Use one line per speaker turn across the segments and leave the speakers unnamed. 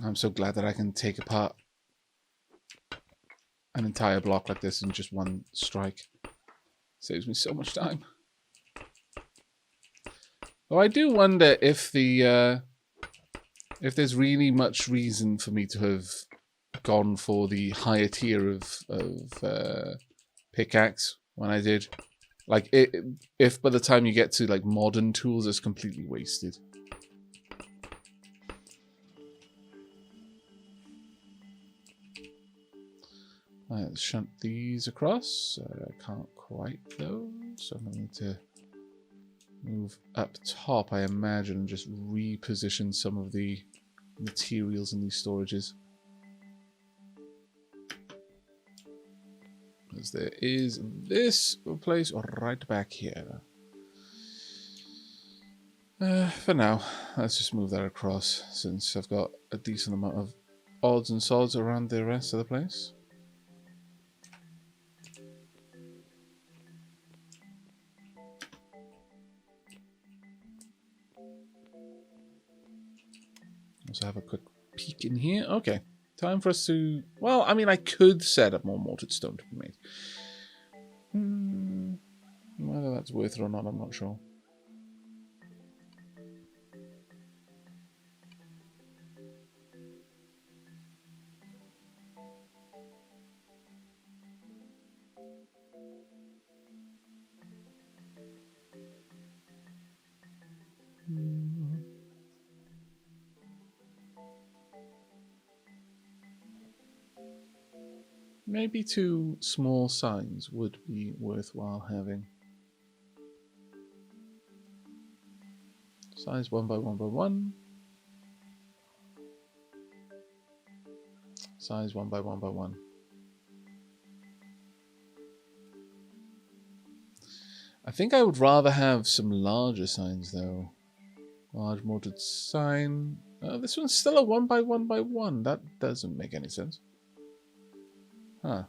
I'm so glad that I can take apart an entire block like this in just one strike. Saves me so much time. Though I do wonder if the if there's really much reason for me to have gone for the higher tier of pickaxe when I did. Like, if by the time you get to like modern tools, it's completely wasted. Let's shunt these across. I can't quite though, so I'm going to move up top, I imagine, and just reposition some of the materials in these storages. Because there is this place right back here. For now, let's just move that across, since I've got a decent amount of odds and sods around the rest of the place. Let's have a quick peek in here. Okay, time for us to... Well, I mean, I could set up more mortared stone to be made. Whether that's worth it or not, I'm not sure. Maybe 2 small signs would be worthwhile having. Size 1 by 1 by 1. Size 1 by 1 by 1. I think I would rather have some larger signs though. Large mortared sign. This one's still a 1 by 1 by 1. That doesn't make any sense. Huh.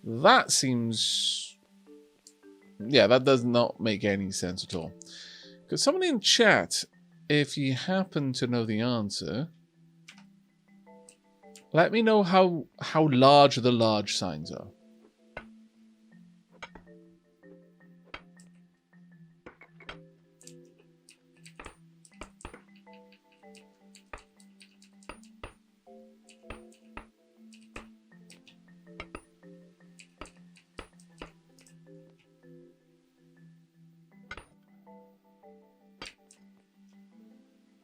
That seems... Yeah, that does not make any sense at all. Because someone in chat, if you happen to know the answer, let me know how large the large signs are.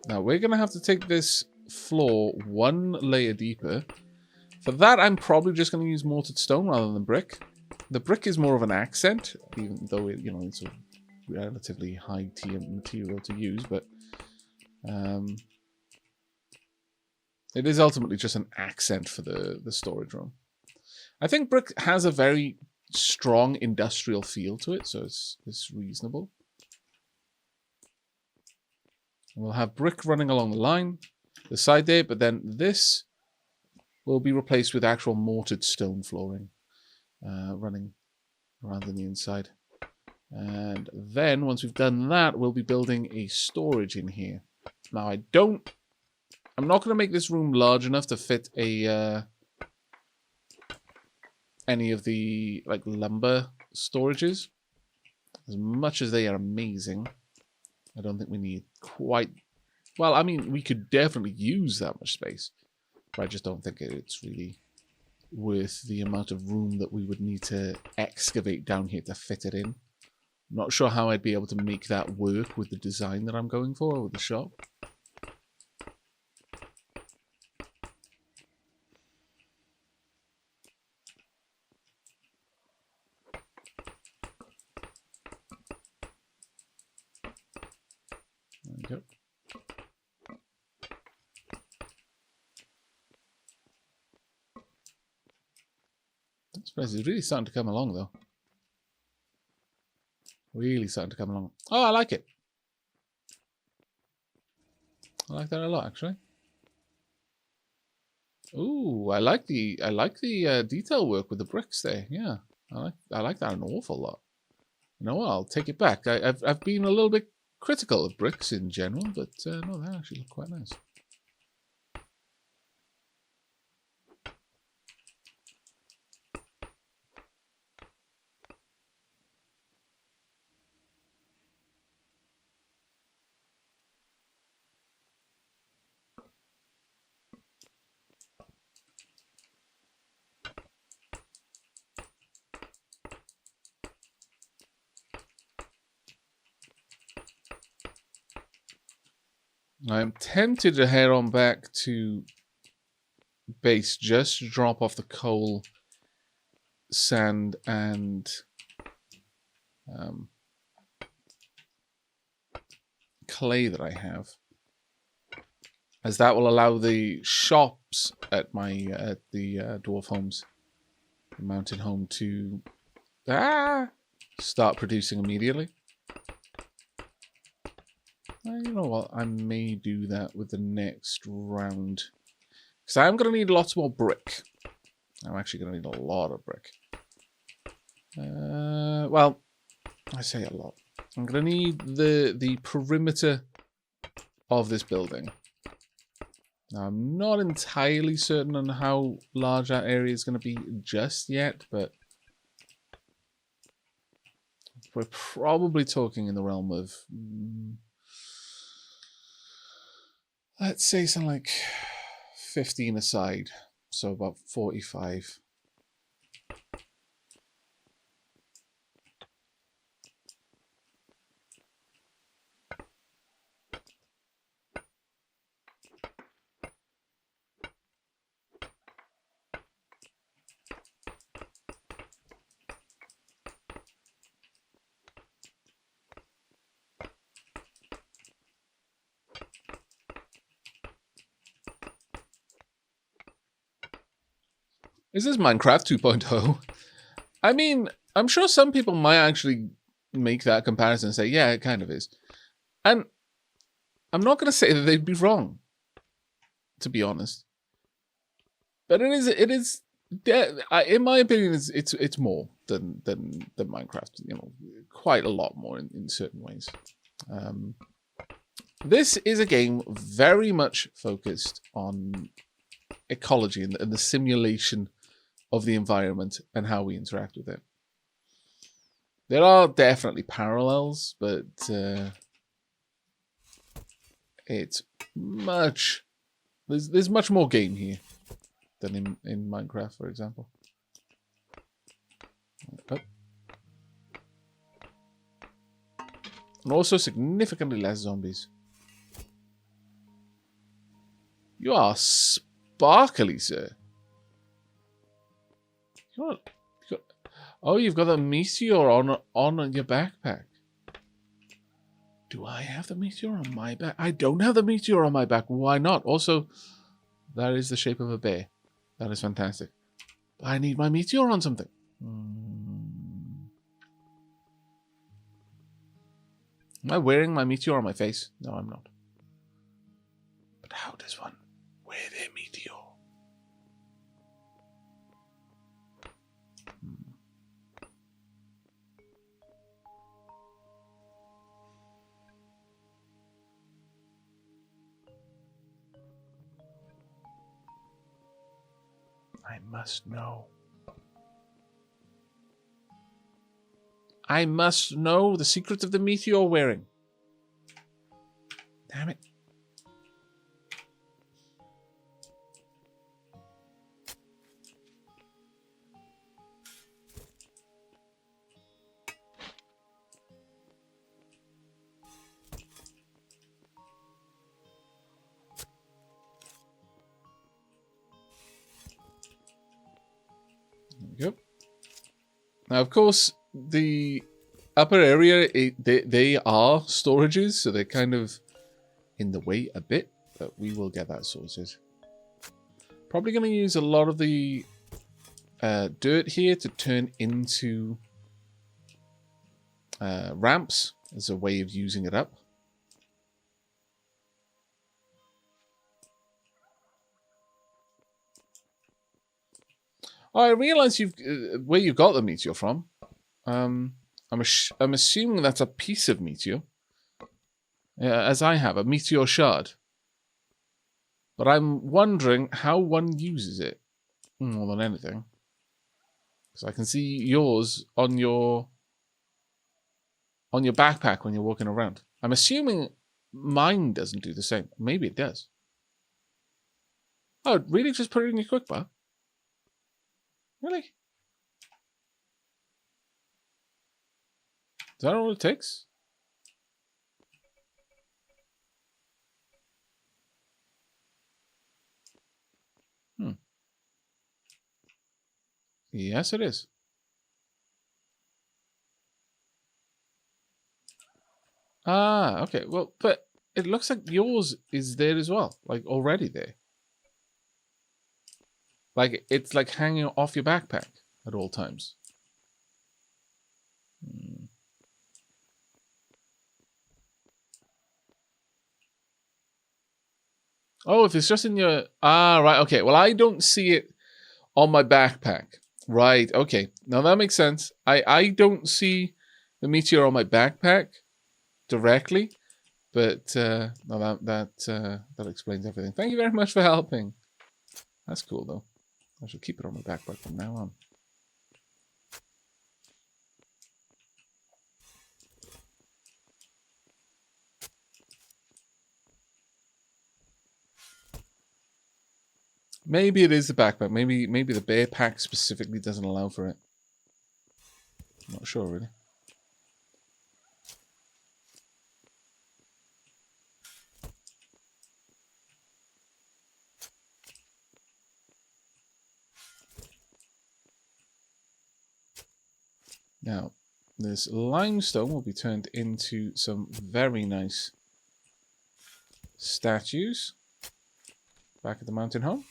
Now, we're going to have to take this floor 1 layer deeper. For that, I'm probably just going to use mortared stone rather than brick. The brick is more of an accent, even though it, it's a relatively high tier material to use, but it is ultimately just an accent for the storage room. I think brick has a very strong industrial feel to it, so it's reasonable. We'll have brick running along the line, the side there, but then this will be replaced with actual mortared stone flooring running around on the inside. And then, once we've done that, we'll be building a storage in here. Now, I'm not going to make this room large enough to fit any of the lumber storages. As much as they are amazing, I don't think we need quite... Well, I mean, we could definitely use that much space, but I just don't think it's really worth the amount of room that we would need to excavate down here to fit it in. I'm not sure how I'd be able to make that work with the design that I'm going for with the shop. There we go. This place is really starting to come along, though. Really starting to come along. Oh, I like it. I like that a lot, actually. Ooh, I like the detail work with the bricks there. Yeah, I like that an awful lot. You know what? I'll take it back. I've been a little bit critical of bricks in general, but no, they actually look quite nice. I'm tempted to head on back to base just to drop off the coal, sand, and clay that I have, as that will allow the shops at the dwarf homes, the mountain home, to start producing immediately. You know what? I may do that with the next round, because I'm going to need lots more brick. I'm actually going to need a lot of brick. Well, I say a lot. I'm going to need the perimeter of this building. Now, I'm not entirely certain on how large that area is going to be just yet, but we're probably talking in the realm of, let's say something like 15 aside, so about 45. Is this Minecraft 2.0? I mean, I'm sure some people might actually make that comparison and say, yeah, it kind of is. And I'm not going to say that they'd be wrong, to be honest. But it is, in my opinion, it's more than Minecraft. You know, quite a lot more in certain ways. This is a game very much focused on ecology and the simulation of the environment and how we interact with it. There are definitely parallels, but it's much... There's much more game here than in Minecraft, for example. Oh. And also significantly less zombies. You are sparkly, sir. Oh, you've got a meteor on your backpack. Do I have the meteor on my back? I don't have the meteor on my back. Why not? Also, that is the shape of a bear. That is fantastic. I need my meteor on something. Am I wearing my meteor on my face? No, I'm not. But how does one wear their meteor? I must know. I must know the secret of the meteor wearing. Damn it. Yep. Now, of course, the upper area, they are storages, so they're kind of in the way a bit, but we will get that sorted. Probably going to use a lot of the dirt here to turn into ramps as a way of using it up. Oh, I realize where you got the meteor from. I'm assuming that's a piece of meteor. as I have, a meteor shard. But I'm wondering how one uses it more than anything. So I can see yours on your backpack when you're walking around. I'm assuming mine doesn't do the same. Maybe it does. Oh, really? Just put it in your quick bar? Really? Is that all it takes? Yes, it is. Ah, okay. Well, but it looks like yours is there as well. Like, already there. Like, it's like hanging off your backpack at all times. Oh, if it's just in your... Ah, right, okay. Well, I don't see it on my backpack. Right, okay. Now that makes sense. I don't see the meteor on my backpack directly, but no, that explains everything. Thank you very much for helping. That's cool, though. I should keep it on my backpack from now on. Maybe it is the backpack. Maybe the bear pack specifically doesn't allow for it. I'm not sure, really. Now, this limestone will be turned into some very nice statues back at the mountain home.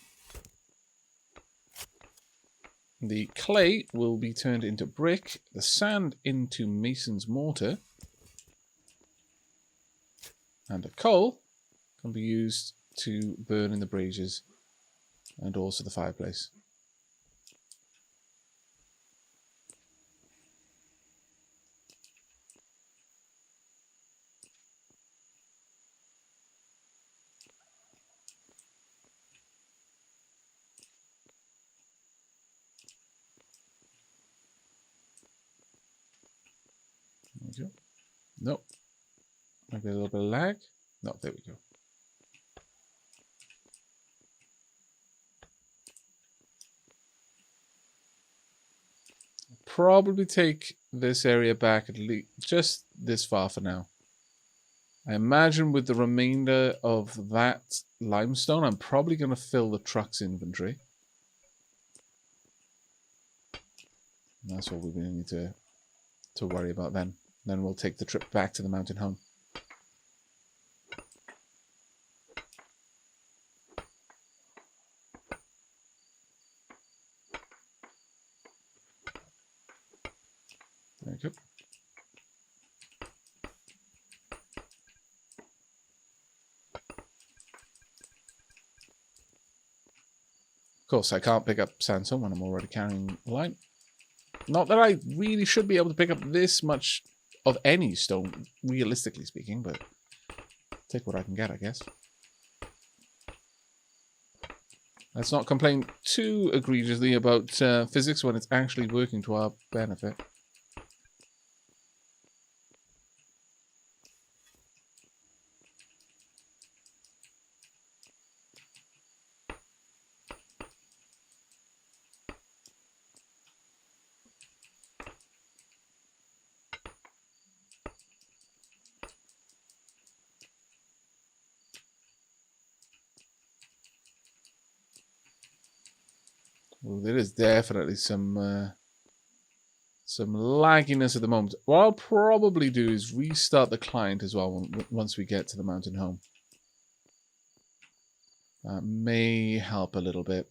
The clay will be turned into brick, the sand into mason's mortar, and the coal can be used to burn in the braziers and also the fireplace. There we go. Nope. Maybe a little bit of lag. No, there we go. Probably take this area back at least just this far for now. I imagine with the remainder of that limestone, I'm probably going to fill the truck's inventory. And that's what we're going to need to worry about then. Then we'll take the trip back to the mountain home. There we go. Of course, I can't pick up sandstone when I'm already carrying lime. Not that I really should be able to pick up this much of any stone, realistically speaking, but take what I can get, I guess. Let's not complain too egregiously about physics when it's actually working to our benefit. Well, there is definitely some lagginess at the moment. What I'll probably do is restart the client as well once we get to the mountain home. That may help a little bit.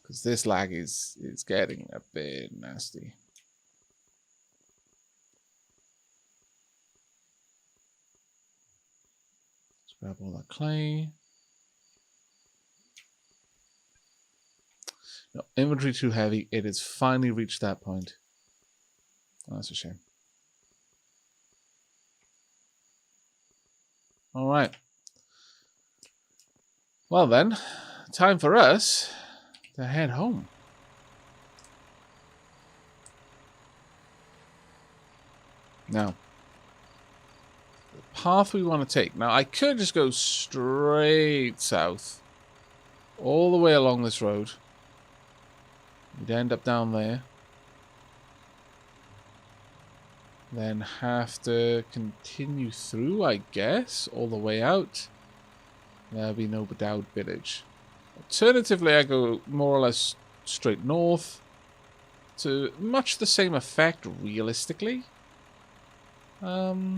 Because this lag is getting a bit nasty. Let's grab all that clay. No, inventory too heavy. It has finally reached that point. Oh, that's a shame. All right. Well then, time for us to head home. Now, the path we want to take. Now, I could just go straight south, all the way along this road. We'd end up down there. Then have to continue through, I guess, all the way out. There'll be no Bedouid village. Alternatively, I go more or less straight north to much the same effect, realistically. I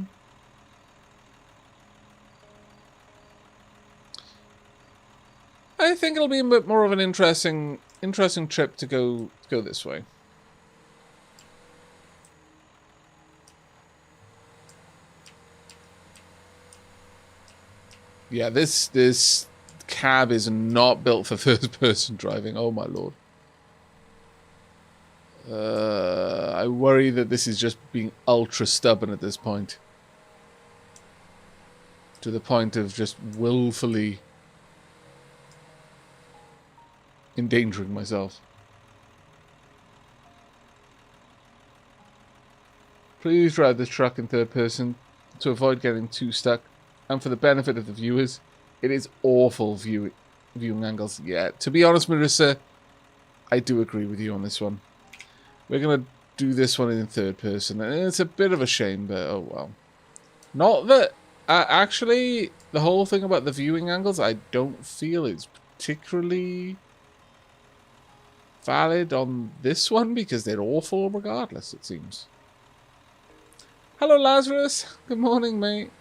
think it'll be a bit more of an interesting trip to go this way. Yeah, this cab is not built for first-person driving. Oh my lord. I worry that this is just being ultra stubborn at this point. To the point of just willfully endangering myself. Please drive this truck in third person to avoid getting too stuck. And for the benefit of the viewers, it is awful viewing angles. Yeah, to be honest, Marissa, I do agree with you on this one. We're going to do this one in third person. And it's a bit of a shame, but oh well. Not that... actually, the whole thing about the viewing angles, I don't feel it's particularly valid on this one, because they're awful regardless, it seems. Hello, Lazarus. Good morning, mate.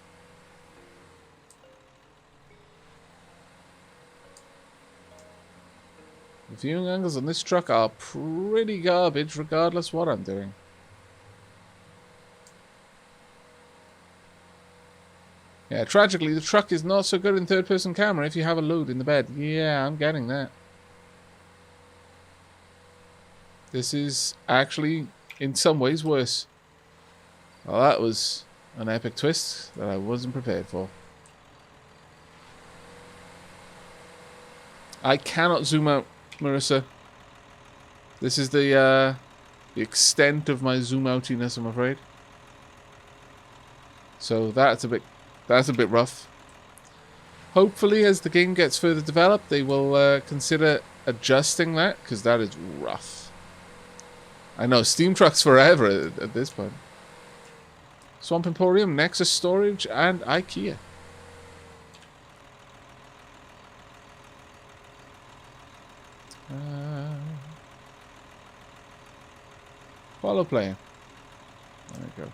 The viewing angles on this truck are pretty garbage, regardless what I'm doing. Yeah, tragically, the truck is not so good in third-person camera if you have a load in the bed. Yeah, I'm getting that. This is actually, in some ways, worse. Well, that was an epic twist that I wasn't prepared for. I cannot zoom out, Marissa. This is the extent of my zoom outiness, I'm afraid. So that's a bit rough. Hopefully, as the game gets further developed, they will consider adjusting that, because that is rough. I know, Steam Truck's forever at this point. Swamp Emporium, Nexus Storage, and IKEA. Follow player. There we go.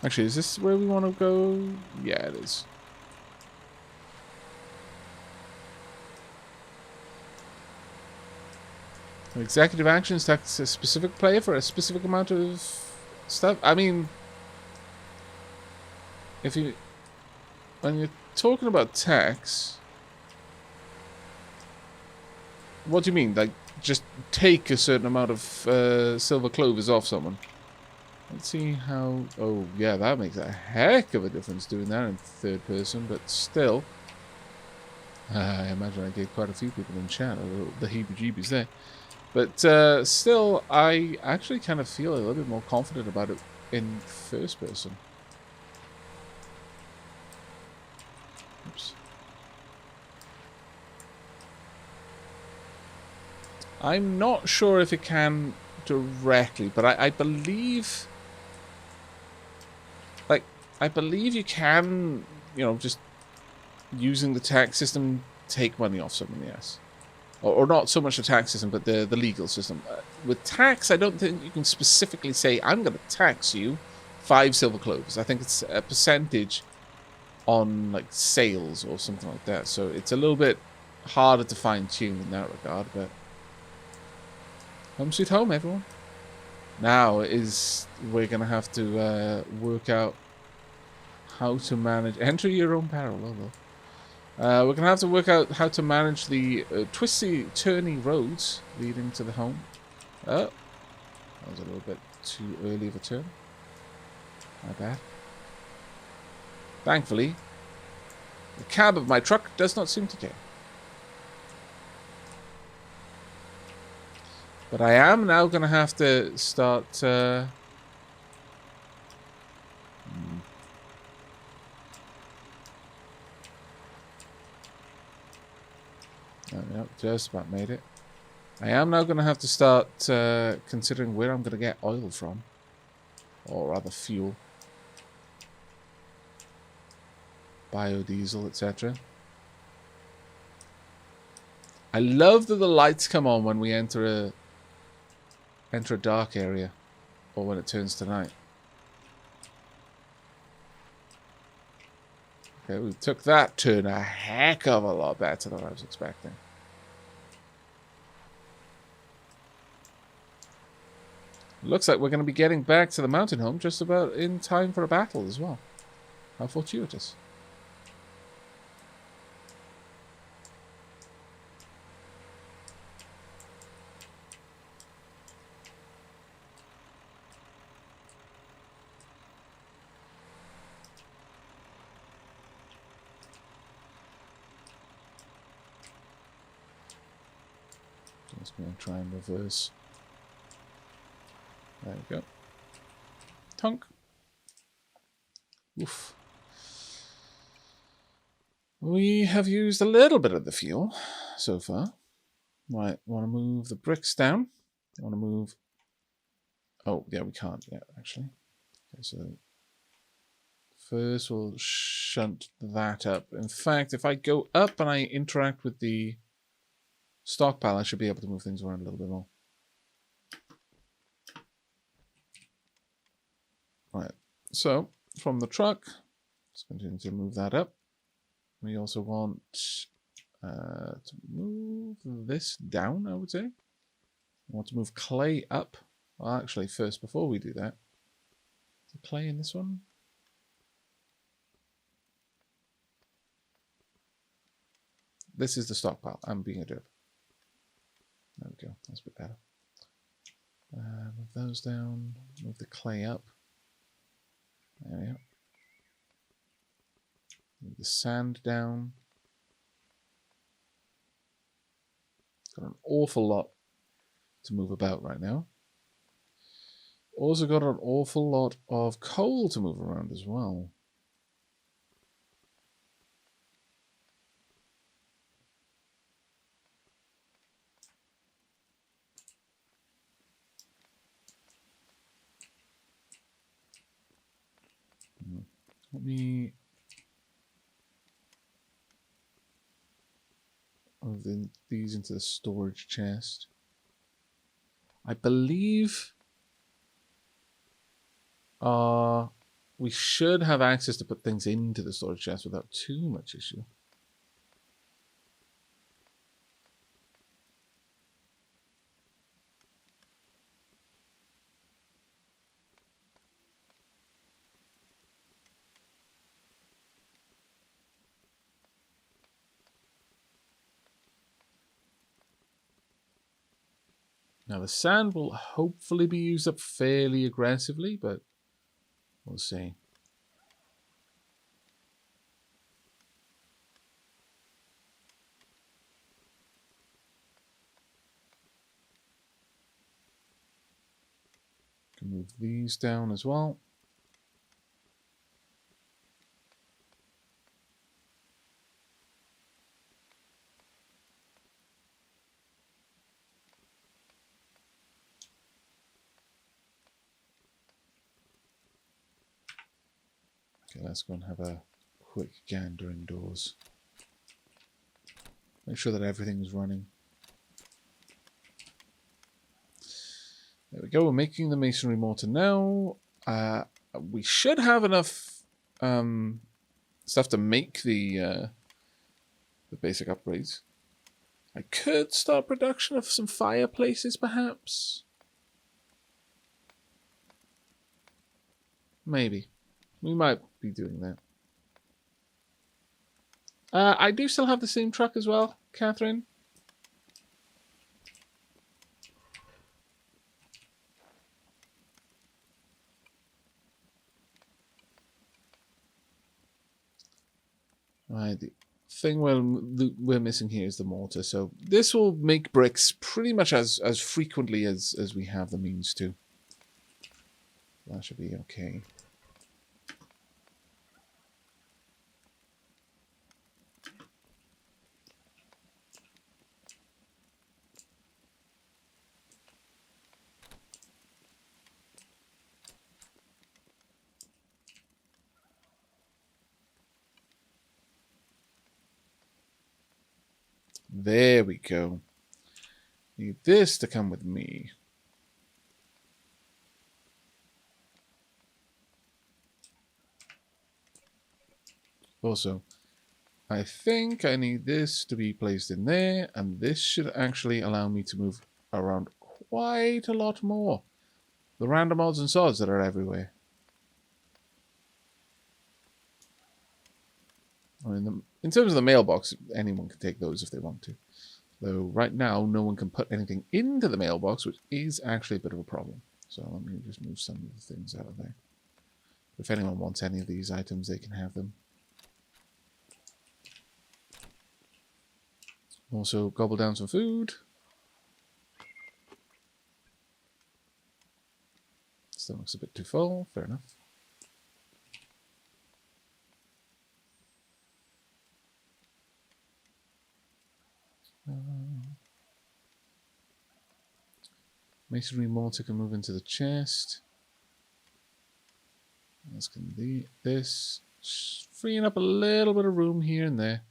Actually, is this where we want to go? Yeah, it is. Executive actions tax a specific player for a specific amount of stuff. I mean, when you're talking about tax, what do you mean? Like, just take a certain amount of silver clovers off someone? Let's see how... Oh, yeah, that makes a heck of a difference doing that in third person, but still... I imagine I gave quite a few people in chat the heebie-jeebies there. But still, I actually kind of feel a little bit more confident about it in first person. Oops. I'm not sure if it can directly, but I believe... Like, I believe you can, you know, just using the tax system, take money off someone, yes. Or not so much the tax system, but the legal system. With tax, I don't think you can specifically say, I'm going to tax you 5 silver clovers. I think it's a percentage on, like, sales or something like that. So it's a little bit harder to fine-tune in that regard, but... Home sweet home, everyone. Now we're going to have to work out how to manage... Enter your own peril, although. We're going to have to work out how to manage the twisty, turny roads leading to the home. Oh, that was a little bit too early of a turn. My bad. Thankfully, the cab of my truck does not seem to care. But I am now going to have to start... There we go, just about made it. I am now going to have to start considering where I'm going to get oil from. Or rather fuel. Biodiesel, etc. I love that the lights come on when we enter a dark area. Or when it turns to night. Okay, we took that turn a heck of a lot better than I was expecting. Looks like we're going to be getting back to the mountain home just about in time for a battle as well. How fortuitous. Just going to try and reverse. There we go. Tonk. Oof. We have used a little bit of the fuel so far. Right, want to move the bricks down. Want to move... Oh, yeah, we can't yet, actually. Okay, so first we'll shunt that up. In fact, if I go up and I interact with the stockpile, I should be able to move things around a little bit more. Right, so from the truck, let's continue to move that up. We also want to move this down, I would say. We want to move clay up. Well, actually, first, before we do that, is the clay in this one? This is the stockpile. I'm being a derp. There we go. That's a bit better. Move those down. Move the clay up. There we go. Move the sand down. Got an awful lot to move about right now. Also got an awful lot of coal to move around as well. Let me move these into the storage chest. I believe we should have access to put things into the storage chest without too much issue. Now the sand will hopefully be used up fairly aggressively, but we'll see. Can move these down as well. Okay, let's go and have a quick gander indoors. Make sure that everything's running. There we go, we're making the masonry mortar now. We should have enough stuff to make the basic upgrades. I could start production of some fireplaces, perhaps. Maybe. We might be doing that. I do still have the same truck as well, Catherine. Right, the thing we're missing here is the mortar. So this will make bricks pretty much as frequently as we have the means to. That should be okay. There we go. Need this to come with me. Also, I think I need this to be placed in there, and this should actually allow me to move around quite a lot more. The random odds and sods that are everywhere. I mean, in terms of the mailbox, anyone can take those if they want to. Though right now, no one can put anything into the mailbox, which is actually a bit of a problem. So let me just move some of the things out of there. If anyone wants any of these items, they can have them. Also, gobble down some food. Still looks a bit too full. Fair enough. Masonry mortar can move into the chest. This can be this. Just freeing up a little bit of room here and there.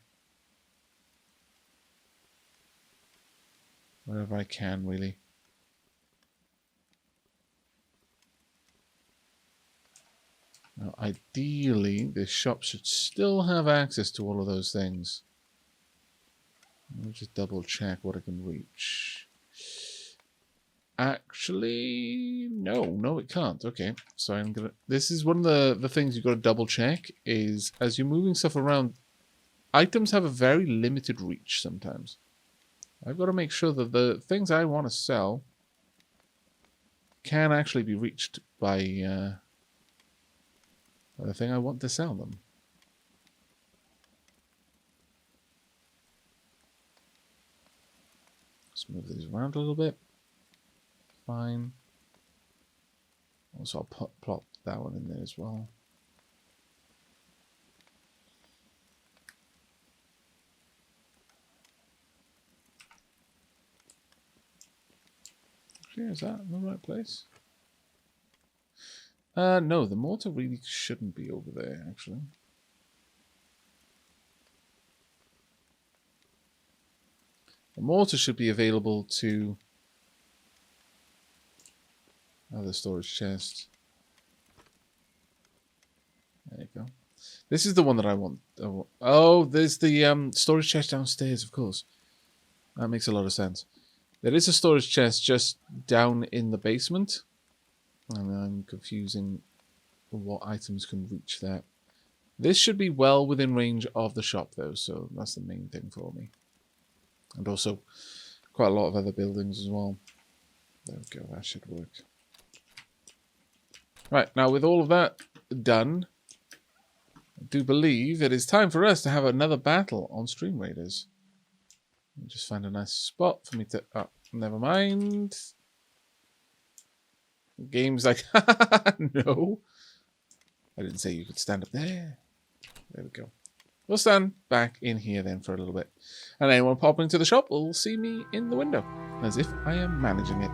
Wherever I can, really. Now, ideally, this shop should still have access to all of those things. Let me just double check what I can reach. Actually, no, it can't. Okay, so I'm gonna. This is one of the things you've got to double check is as you're moving stuff around, items have a very limited reach sometimes. I've got to make sure that the things I want to sell can actually be reached by the thing I want to sell them. Let's move these around a little bit. Fine. Also, I'll plop that one in there as well. Actually, is that in the right place? No, the mortar really shouldn't be over there, actually. The mortar should be available to other storage chest. There you go. This is the one that I want. Oh, there's the storage chest downstairs, of course. That makes a lot of sense. There is a storage chest just down in the basement. And I'm confusing what items can reach that. This should be well within range of the shop, though, so that's the main thing for me. And also, quite a lot of other buildings as well. There we go, that should work. Right, now with all of that done, I do believe it is time for us to have another battle on Stream Raiders. Let me just find a nice spot for me to... Oh, never mind. The game's like, no. I didn't say you could stand up there. There we go. We'll stand back in here then for a little bit. And anyone popping into the shop will see me in the window, as if I am managing it.